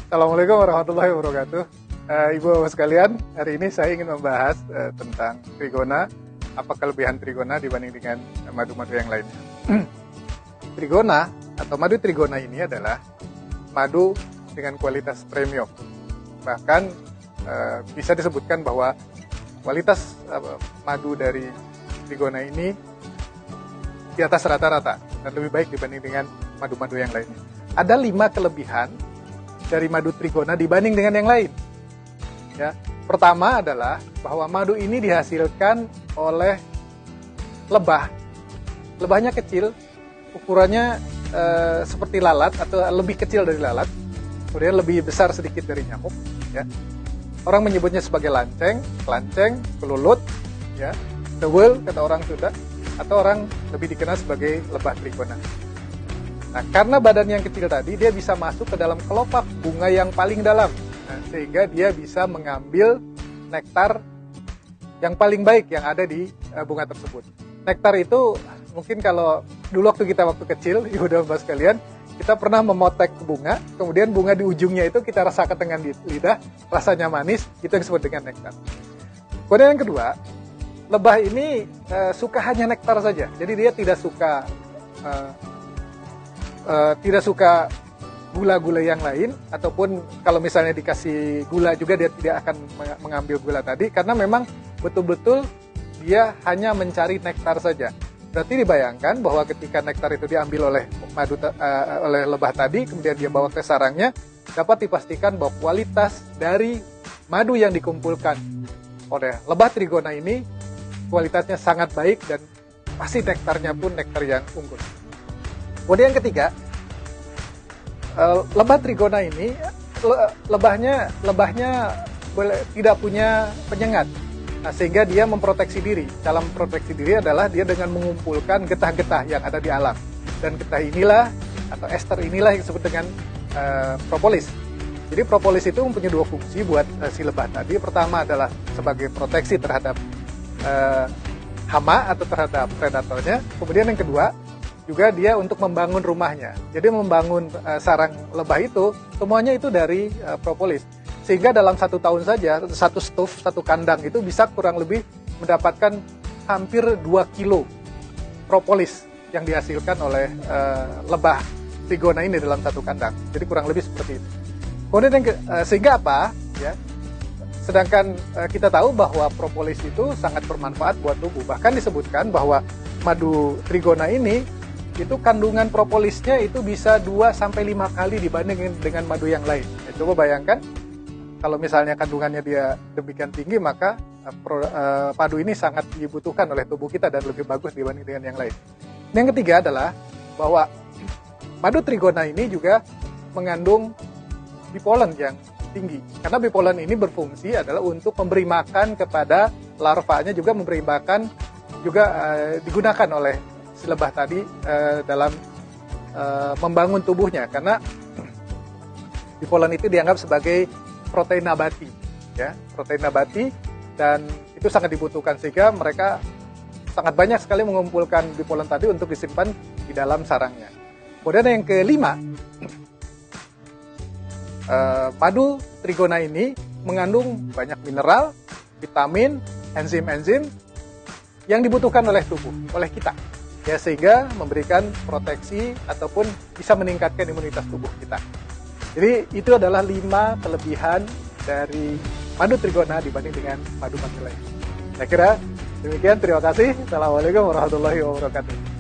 Assalamualaikum warahmatullahi wabarakatuh. Ibu bapak sekalian, hari ini saya ingin membahas tentang trigona. Apa kelebihan trigona dibanding dengan madu-madu yang lainnya? Trigona atau madu trigona ini adalah madu dengan kualitas premium. Bahkan bisa disebutkan bahwa kualitas madu dari trigona ini di atas rata-rata dan lebih baik dibanding dengan madu-madu yang lainnya. Ada 5 kelebihan dari madu trigona dibanding dengan yang lain. Ya, pertama adalah bahwa madu ini dihasilkan oleh lebah. Lebahnya kecil, ukurannya seperti lalat atau lebih kecil dari lalat, kemudian lebih besar sedikit dari nyamuk. Ya. Orang menyebutnya sebagai lanceng, kelanceng, kelulut, ya, dewel kata orang Sunda, atau orang lebih dikenal sebagai lebah trigona. Nah, karena badan yang kecil tadi, dia bisa masuk ke dalam kelopak bunga yang paling dalam. Nah, sehingga dia bisa mengambil nektar yang paling baik yang ada di bunga tersebut. Nektar itu mungkin kalau dulu waktu kecil, ibu dan bapak sekalian, kita pernah memotek bunga, kemudian bunga di ujungnya itu kita rasakan dengan lidah, rasanya manis, itu yang disebut dengan nektar. Kemudian yang kedua, lebah ini suka hanya nektar saja, jadi dia tidak suka gula-gula yang lain, ataupun kalau misalnya dikasih gula juga dia tidak akan mengambil gula tadi, karena memang betul-betul dia hanya mencari nektar saja. Berarti dibayangkan bahwa ketika nektar itu diambil oleh oleh lebah tadi, kemudian dia bawa ke sarangnya, dapat dipastikan bahwa kualitas dari madu yang dikumpulkan oleh lebah trigona ini kualitasnya sangat baik dan pasti nektarnya pun nektar yang unggul. Kemudian yang ketiga, lebah trigona ini lebahnya tidak punya penyengat. Nah, sehingga dia memproteksi diri. Dalam proteksi diri adalah dia dengan mengumpulkan getah-getah yang ada di alam. Dan getah inilah atau ester inilah yang disebut dengan propolis. Jadi propolis itu mempunyai 2 fungsi buat si lebah tadi. Pertama adalah sebagai proteksi terhadap hama atau terhadap predatornya. Kemudian yang kedua juga dia untuk membangun rumahnya. Jadi membangun sarang lebah itu semuanya itu dari propolis. Sehingga dalam 1 tahun saja, satu kandang itu bisa kurang lebih mendapatkan hampir 2 kilo propolis yang dihasilkan oleh lebah trigona ini dalam 1 kandang. Jadi kurang lebih seperti itu. Kemudian sehingga apa? Ya, sedangkan kita tahu bahwa propolis itu sangat bermanfaat buat tubuh. Bahkan disebutkan bahwa madu trigona ini itu kandungan propolisnya itu bisa 2-5 kali dibanding dengan madu yang lain. Ya, coba bayangkan kalau misalnya kandungannya dia demikian tinggi, maka madu ini sangat dibutuhkan oleh tubuh kita dan lebih bagus dibanding dengan yang lain. Yang ketiga adalah bahwa madu trigona ini juga mengandung bipolen yang tinggi. Karena bipolen ini berfungsi adalah untuk memberi makan kepada larvanya, juga memberi makan juga digunakan oleh si lebah tadi dalam membangun tubuhnya. Karena bipolen itu dianggap sebagai protein nabati, ya, protein nabati, dan itu sangat dibutuhkan sehingga mereka sangat banyak sekali mengumpulkan bipolen tadi untuk disimpan di dalam sarangnya. Kemudian yang kelima, madu trigona ini mengandung banyak mineral, vitamin, enzim-enzim yang dibutuhkan oleh tubuh, oleh kita, ya, sehingga memberikan proteksi ataupun bisa meningkatkan imunitas tubuh kita. Jadi itu adalah 5 kelebihan dari madu trigona dibanding dengan madu-madu lain. Saya kira demikian, terima kasih. Assalamualaikum warahmatullahi wabarakatuh.